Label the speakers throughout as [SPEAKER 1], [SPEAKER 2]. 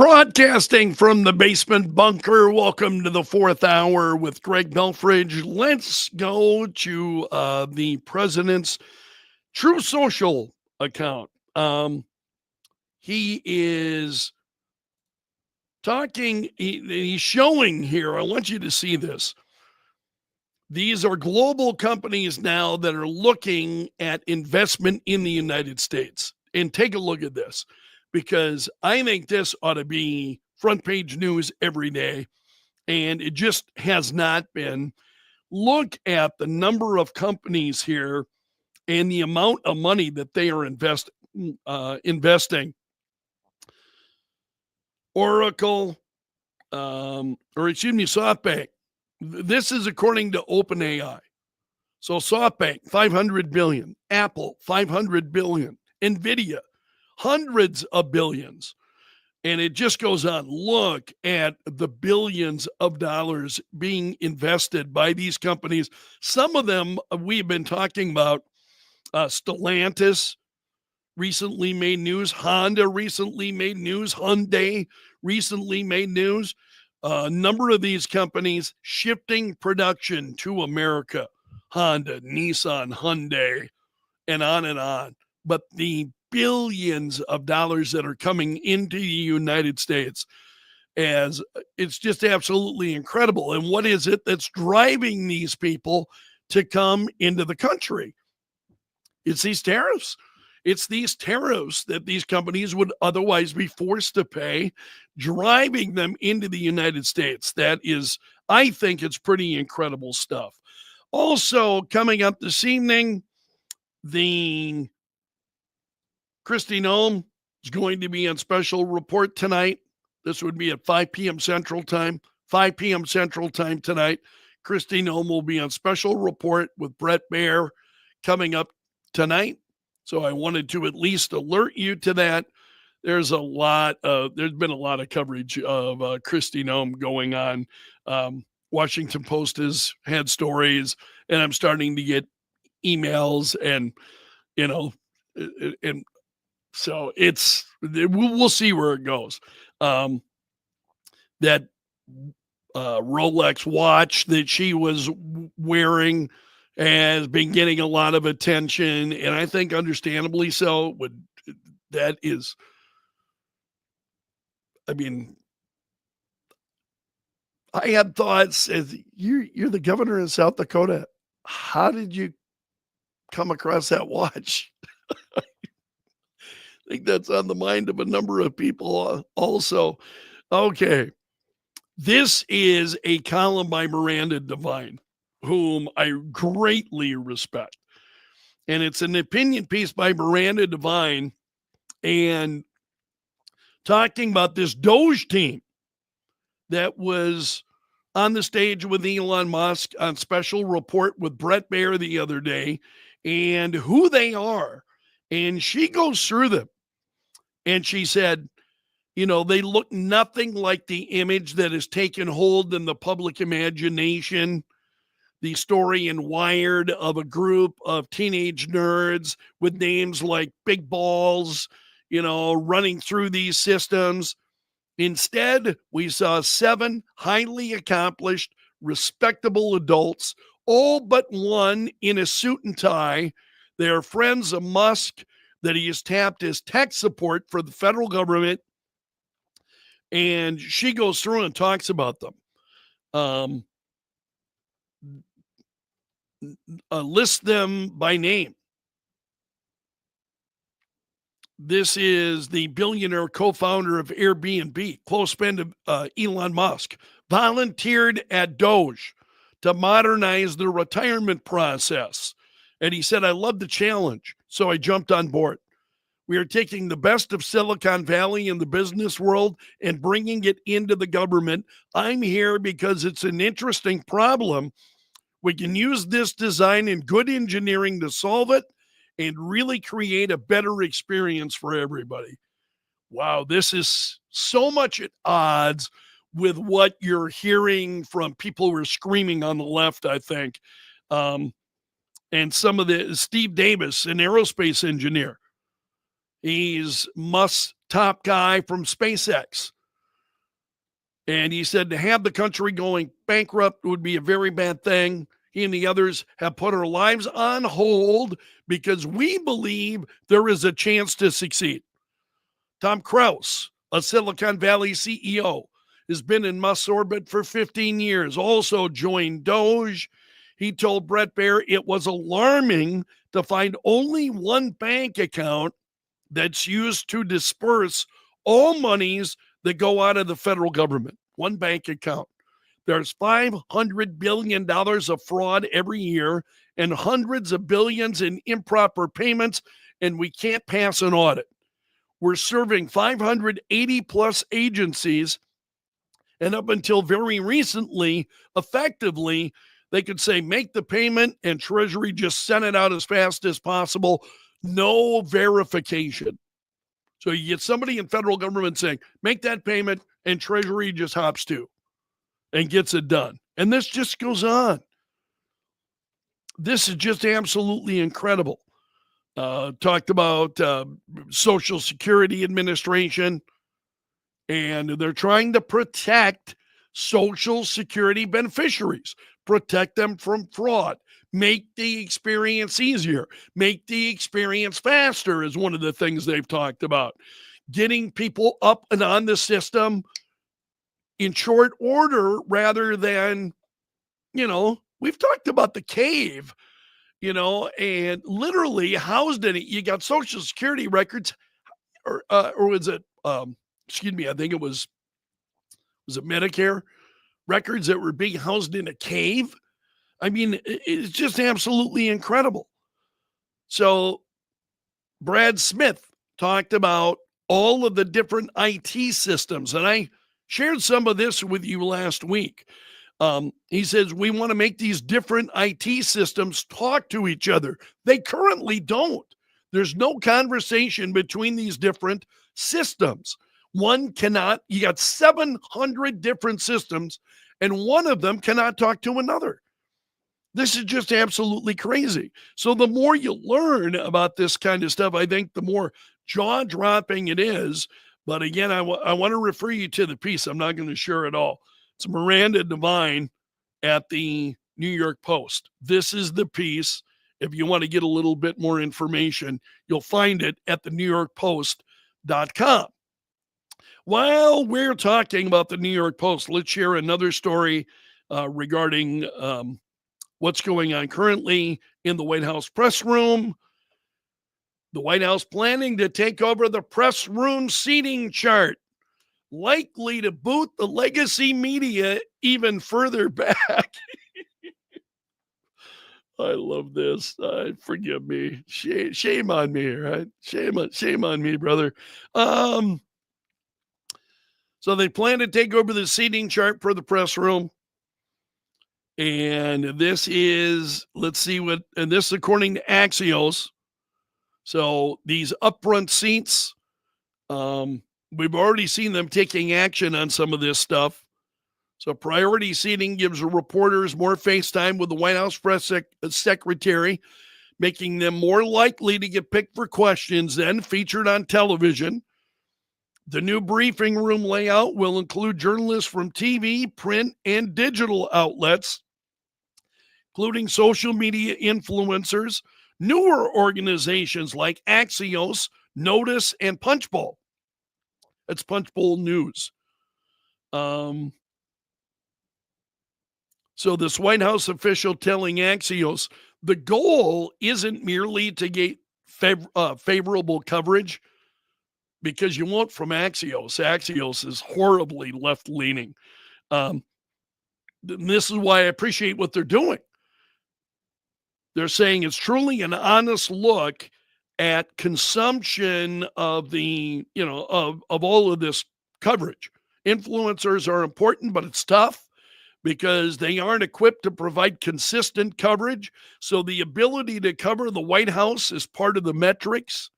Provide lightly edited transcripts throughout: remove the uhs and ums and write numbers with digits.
[SPEAKER 1] Broadcasting from the basement bunker. Welcome to the fourth hour with Greg Belfrage. Let's go to the president's True Social account. He is talking, he's showing here. I want you to see this. These are global companies now that are looking at investment in the United States. And take a look at this, because I think this ought to be front page news every day. And it just has not been. Look at the number of companies here and the amount of money that they are investing. Oracle, SoftBank. This is according to OpenAI. So SoftBank, 500 billion, Apple, 500 billion, Nvidia, hundreds of billions. And it just goes on. Look at the billions of dollars being invested by these companies. Some of them we've been talking about. Stellantis recently made news. Honda recently made news. Hyundai recently made news. A number of these companies shifting production to America. Honda, Nissan, Hyundai, and on and on. But the billions of dollars that are coming into the United States, as it's just absolutely incredible. And what is it that's driving these people to come into the country? It's these tariffs. It's these tariffs that these companies would otherwise be forced to pay, driving them into the United States. That is, I think it's pretty incredible stuff. Also, coming up this evening, the Kristi Noem is going to be on special report tonight. This would be at 5 p.m. Central Time. 5 p.m. Central Time tonight. Kristi Noem will be on special report with Brett Baer coming up tonight. So I wanted to at least alert you to that. There's been a lot of coverage of Kristi Noem going on. Washington Post has had stories, and I'm starting to get emails, and so we'll see where it goes. That Rolex watch that she was wearing has been getting a lot of attention, and I think understandably so. I had thoughts as you're the governor in South Dakota. How did you come across that watch? I think that's on the mind of a number of people also. Okay. This is a column by Miranda Devine, whom I greatly respect. And it's an opinion piece by Miranda Devine, and talking about this Doge team that was on the stage with Elon Musk on special report with Brett Baer the other day, and who they are. And she goes through them. And she said, they look nothing like the image that has taken hold in the public imagination. The story in Wired of a group of teenage nerds with names like Big Balls, running through these systems. Instead, we saw 7 highly accomplished, respectable adults, all but one in a suit and tie. They are friends of Musk, that he has tapped as tech support for the federal government. And she goes through and talks about them. List them by name. This is the billionaire co-founder of Airbnb, close friend of Elon Musk, volunteered at Doge to modernize the retirement process. And he said, I love the challenge, so I jumped on board. We are taking the best of Silicon Valley in the business world and bringing it into the government. I'm here because it's an interesting problem. We can use this design and good engineering to solve it and really create a better experience for everybody. Wow, this is so much at odds with what you're hearing from people who are screaming on the left, I think. And some of the Steve Davis, an aerospace engineer. He's Musk's top guy from SpaceX. And he said to have the country going bankrupt would be a very bad thing. He and the others have put our lives on hold because we believe there is a chance to succeed. Tom Krause, a Silicon Valley CEO, has been in Musk's orbit for 15 years, also joined Doge. He told Bret Baier it was alarming to find only one bank account that's used to disperse all monies that go out of the federal government. One bank account. There's $500 billion of fraud every year and hundreds of billions in improper payments, and we can't pass an audit. We're serving 580 plus agencies, and up until very recently, effectively, they could say, make the payment, and Treasury just sent it out as fast as possible. No verification. So you get somebody in federal government saying, make that payment, and Treasury just hops to and gets it done. And this just goes on. This is just absolutely incredible. Talked about Social Security Administration, and they're trying to protect Social Security beneficiaries, protect them from fraud, make the experience easier, make the experience faster is one of the things they've talked about. Getting people up and on the system in short order rather than, we've talked about the cave, and literally housed in it. You got Social Security records, or was it, excuse me, I think it was it Medicare records that were being housed in a cave? I mean, it's just absolutely incredible. So Brad Smith talked about all of the different IT systems, and I shared some of this with you last week. He says we want to make these different IT systems talk to each other. They currently don't. There's no conversation between these different systems. One cannot, you got 700 different systems, and one of them cannot talk to another. This is just absolutely crazy. So the more you learn about this kind of stuff, I think the more jaw-dropping it is. But again, I want to refer you to the piece. I'm not going to share it all. It's Miranda Devine at the New York Post. This is the piece. If you want to get a little bit more information, you'll find it at the NewYorkPost.com. While we're talking about the New York Post, let's share another story regarding what's going on currently in the White House press room. The White House planning to take over the press room seating chart, likely to boot the legacy media even further back. I love this. Forgive me. Shame on me, right? Shame on me, brother. So they plan to take over the seating chart for the press room. And this is, let's see what, and this is according to Axios. So these upfront seats, we've already seen them taking action on some of this stuff. So priority seating gives reporters more face time with the White House press secretary, making them more likely to get picked for questions then featured on television. The new briefing room layout will include journalists from TV, print, and digital outlets, including social media influencers, newer organizations like Axios, Notice, and Punchbowl. That's Punchbowl News. So this White House official telling Axios, the goal isn't merely to get favorable coverage, because you won't from Axios. Axios is horribly left-leaning. This is why I appreciate what they're doing. They're saying it's truly an honest look at consumption of the, of all of this coverage. Influencers are important, but it's tough because they aren't equipped to provide consistent coverage. So the ability to cover the White House is part of the metrics.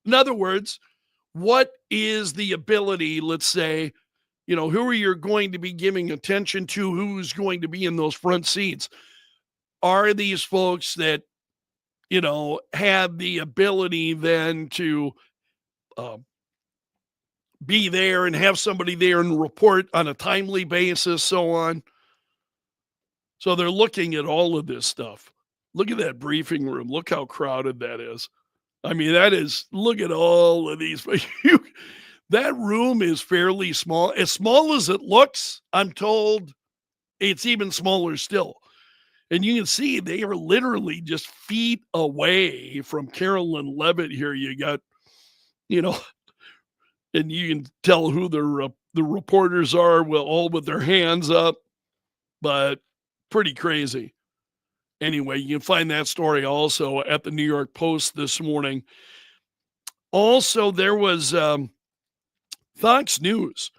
[SPEAKER 1] In other words, what is the ability, let's say, who are you going to be giving attention to? Who's going to be in those front seats? Are these folks that, have the ability then to be there and have somebody there and report on a timely basis, so on. So they're looking at all of this stuff. Look at that briefing room. Look how crowded that is. I mean, look at all of these. That room is fairly small. As small as it looks, I'm told it's even smaller still. And you can see they are literally just feet away from Carolyn Levitt here. You got, you know, and you can tell who the reporters are, all with their hands up, but pretty crazy. Anyway, you can find that story also at the New York Post this morning. Also, there was Fox News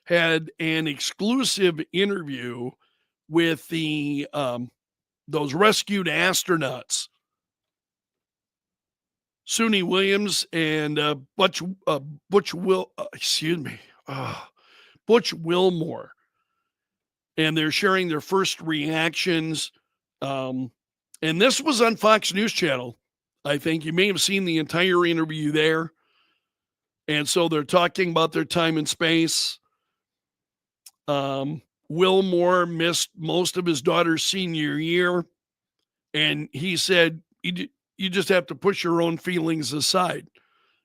[SPEAKER 1] had an exclusive interview with those rescued astronauts, Suni Williams and Butch Wilmore, and they're sharing their first reactions. And this was on Fox News Channel. I think you may have seen the entire interview there. And so they're talking about their time in space. Wilmore missed most of his daughter's senior year. And he said, you just have to push your own feelings aside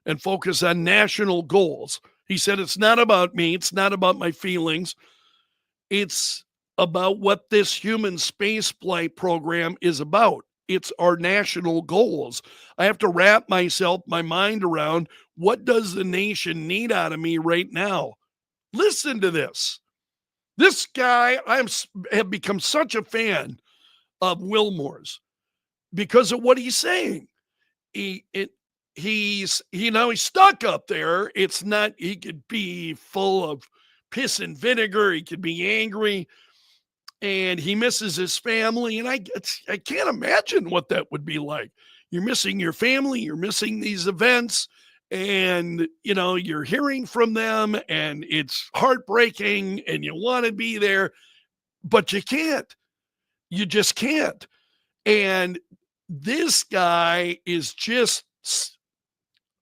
[SPEAKER 1] and focus on national goals. He said, it's not about me. It's not about my feelings. It's about what this human spaceflight program is about. It's our national goals. I have to wrap my mind around, what does the nation need out of me right now? Listen to this. This guy, have become such a fan of Wilmore's because of what he's saying. He's stuck up there. It's not, he could be full of piss and vinegar. He could be angry. And he misses his family. And I can't imagine what that would be like. You're missing your family. You're missing these events. And, you're hearing from them. And it's heartbreaking. And you want to be there. But you can't. You just can't. And this guy is just,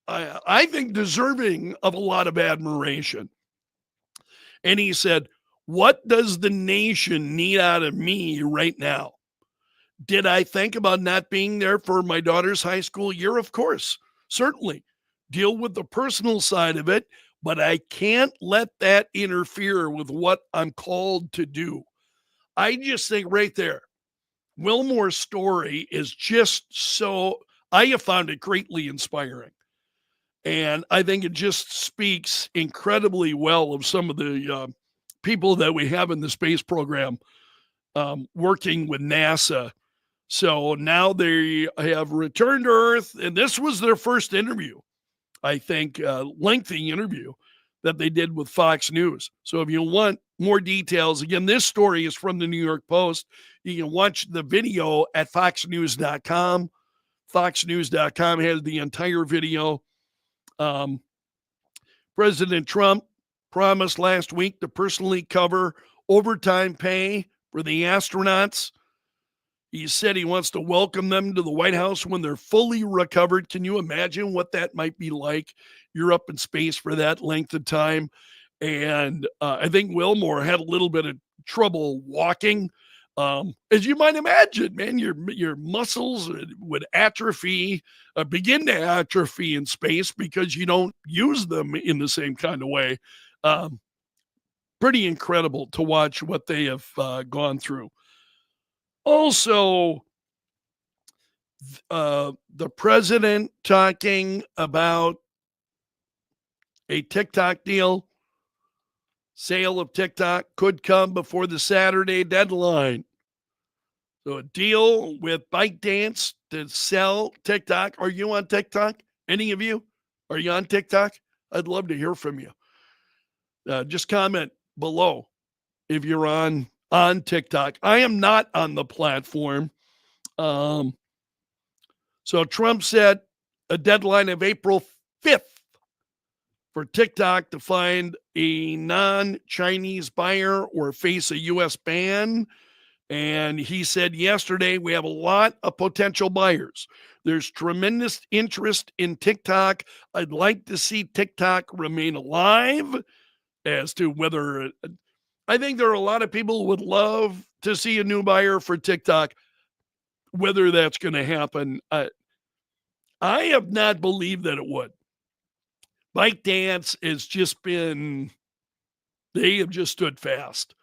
[SPEAKER 1] I think, deserving of a lot of admiration. And he said, what does the nation need out of me right now? Did I think about not being there for my daughter's high school year? Of course, certainly. Deal with the personal side of it, but I can't let that interfere with what I'm called to do. I just think right there, Wilmore's story is just so, I have found it greatly inspiring. And I think it just speaks incredibly well of some of the people that we have in the space program working with NASA. So now they have returned to Earth, and this was their first interview, I think, lengthy interview that they did with Fox News. So if you want more details, again, this story is from the New York Post. You can watch the video at foxnews.com. Foxnews.com has the entire video. President Trump promised last week to personally cover overtime pay for the astronauts. He said he wants to welcome them to the White House when they're fully recovered. Can you imagine what that might be like? You're up in space for that length of time. And I think Wilmore had a little bit of trouble walking. As you might imagine, man, your muscles would atrophy, begin to atrophy in space because you don't use them in the same kind of way. Pretty incredible to watch what they have gone through. Also, the president talking about a TikTok deal. Sale of TikTok could come before the Saturday deadline. So a deal with ByteDance to sell TikTok. Are you on TikTok? Any of you? Are you on TikTok? I'd love to hear from you. Just comment below if you're on TikTok. I am not on the platform. So Trump set a deadline of April 5th for TikTok to find a non-Chinese buyer or face a U.S. ban. And he said yesterday, we have a lot of potential buyers. There's tremendous interest in TikTok. I'd like to see TikTok remain alive. As to whether I think there are a lot of people who would love to see a new buyer for TikTok. Whether that's going to happen, I have not believed that it would. ByteDance has just been, they have just stood fast.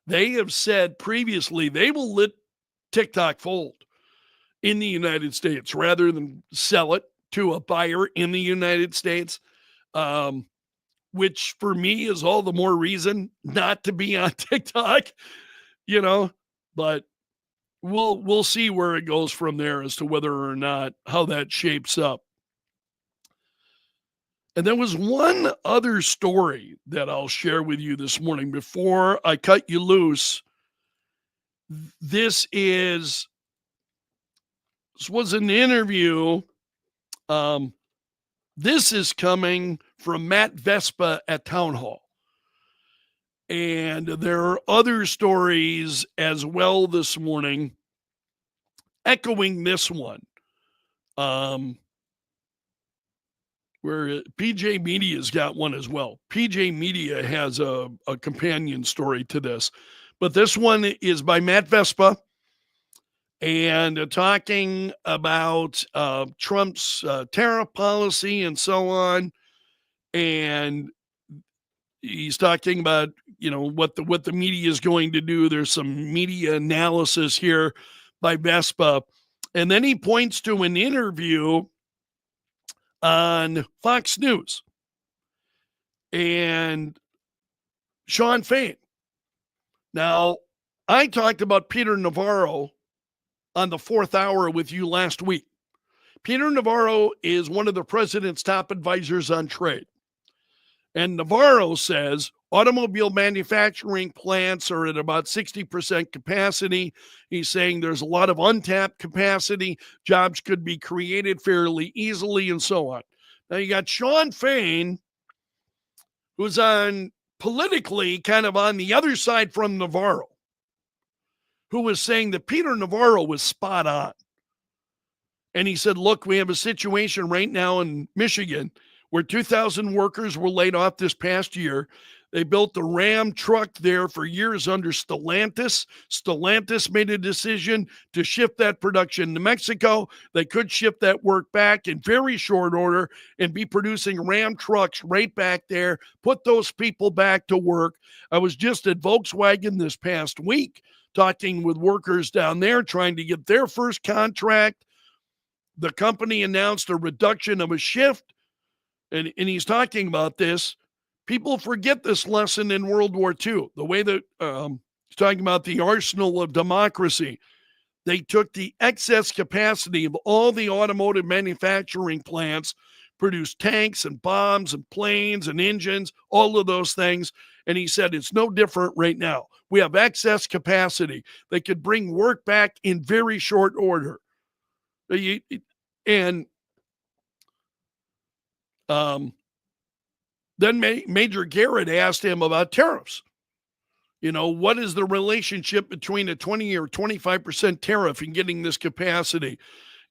[SPEAKER 1] They have said previously they will let TikTok fold in the United States rather than sell it to a buyer in the United States, which for me is all the more reason not to be on TikTok, but we'll see where it goes from there as to whether or not how that shapes up. And there was one other story that I'll share with you this morning before I cut you loose. This was an interview. This is coming from Matt Vespa at Town Hall. And there are other stories as well this morning echoing this one. Where PJ Media's got one as well. PJ Media has a companion story to this. But this one is by Matt Vespa and talking about Trump's tariff policy and so on. And he's talking about, what the media is going to do. There's some media analysis here by Vespa. And then he points to an interview on Fox News and Sean Fain. Now, I talked about Peter Navarro on the 4th hour with you last week. Peter Navarro is one of the president's top advisors on trade. And Navarro says automobile manufacturing plants are at about 60% capacity. He's saying there's a lot of untapped capacity. Jobs could be created fairly easily and so on. Now you got Sean Fain, who's on politically kind of on the other side from Navarro, who was saying that Peter Navarro was spot on. And he said, look, we have a situation right now in Michigan where 2,000 workers were laid off this past year. They built the Ram truck there for years under Stellantis. Stellantis made a decision to shift that production to Mexico. They could shift that work back in very short order and be producing Ram trucks right back there, put those people back to work. I was just at Volkswagen this past week talking with workers down there trying to get their first contract. The company announced a reduction of a shift. And he's talking about this. People forget this lesson in World War II, the way that he's talking about the arsenal of democracy. They took the excess capacity of all the automotive manufacturing plants, produced tanks and bombs and planes and engines, all of those things. And he said, it's no different right now. We have excess capacity. They could bring work back in very short order. And then Major Garrett asked him about tariffs. What is the relationship between a 20 or 25% tariff and getting this capacity?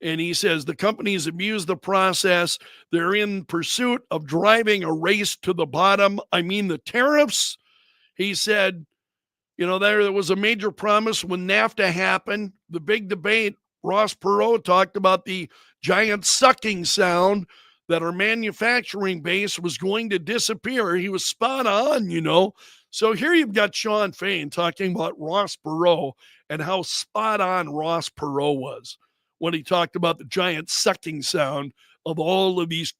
[SPEAKER 1] And he says the companies abuse the process. They're in pursuit of driving a race to the bottom. I mean, the tariffs, he said, there was a major promise when NAFTA happened. The big debate, Ross Perot talked about the giant sucking sound that our manufacturing base was going to disappear. He was spot on, So here you've got Sean Fain talking about Ross Perot and how spot on Ross Perot was when he talked about the giant sucking sound of all of these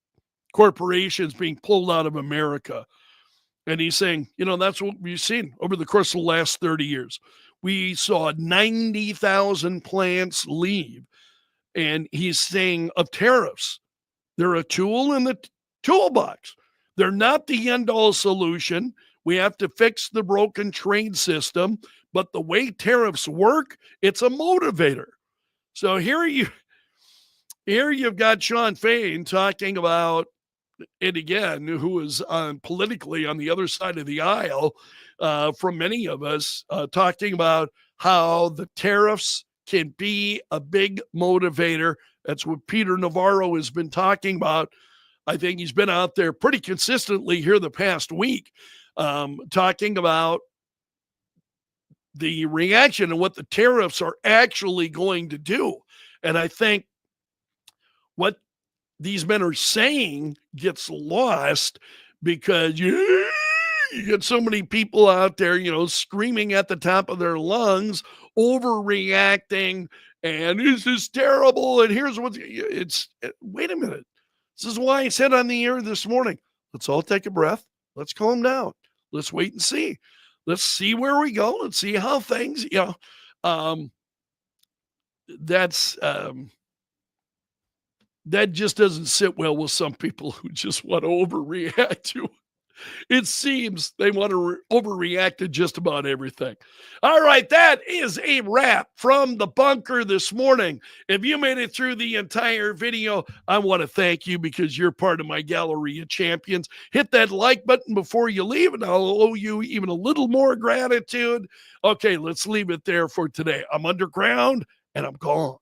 [SPEAKER 1] corporations being pulled out of America. And he's saying, that's what we've seen over the course of the last 30 years. We saw 90,000 plants leave. And he's saying of tariffs, they're a tool in the toolbox. They're not the end-all solution. We have to fix the broken trade system. But the way tariffs work, it's a motivator. So here you've got Sean Fain talking about, and again, who is politically on the other side of the aisle from many of us, talking about how the tariffs can be a big motivator. That's what Peter Navarro has been talking about. I think he's been out there pretty consistently here the past week, talking about the reaction and what the tariffs are actually going to do. And I think what these men are saying gets lost because you get so many people out there, screaming at the top of their lungs, overreacting, and this is terrible. And here's what's wait a minute. This is why I said on the air this morning, let's all take a breath. Let's calm down. Let's wait and see. Let's see where we go. Let's see how things, that just doesn't sit well with some people who just want to overreact to. It seems they want to overreact to just about everything. All right, that is a wrap from the bunker this morning. If you made it through the entire video, I want to thank you because you're part of my gallery of champions. Hit that like button before you leave, and I'll owe you even a little more gratitude. Okay, let's leave it there for today. I'm underground, and I'm gone.